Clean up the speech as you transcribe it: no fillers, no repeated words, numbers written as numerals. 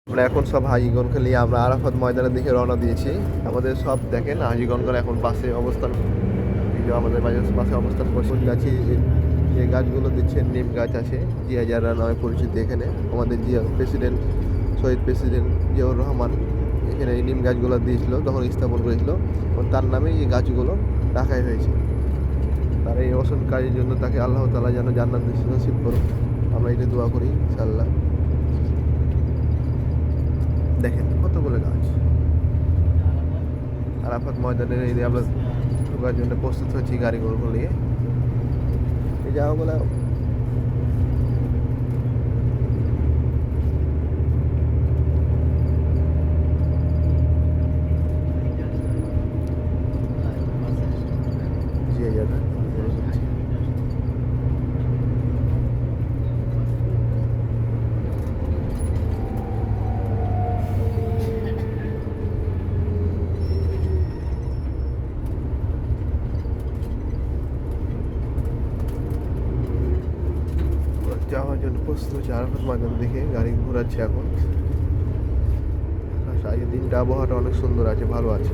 আমরা এখন সব হাজিগণকে নিয়ে আমরা আরাফাত ময়দানের দিকে রওনা দিয়েছি। আমাদের সব দেখেন হাজিগণগণ এখন পাশে অবস্থান, এই যে আমাদের পাশে অবস্থান করছে। গাছে যে গাছগুলো দিচ্ছে নিম গাছ আছে, জিয়া জারা নামে পরিচিত। এখানে আমাদের জিয়া প্রেসিডেন্ট, শহীদ প্রেসিডেন্ট জিয়াউর রহমান এখানে এই নিম গাছগুলো দিয়েছিল, তখন স্থাপন করেছিল এবং তার নামে এই গাছগুলো রাখাই হয়েছে। তার এই অসৎ কাজের জন্য তাকে আল্লাহ তাআলা যেন জান্নাত নসিব করুন, আমরা এটা দোয়া করি ইনশাআল্লাহ। দেখেন কতগুলো গাছ। আরাফাত ময়দানের এই আমরা ঢোকার জন্য প্রস্তুত হচ্ছি গাড়িগুলো নিয়ে। এই জায়গাগুলো যে জায়গা যাওয়ার জন্য প্রস্তুত হচ্ছে। আরাফাত ময়দান দেখে গাড়ি ঘোরাচ্ছে এখন। আজকের দিনটা আবহাওয়াটা অনেক সুন্দর আছে, ভালো আছে।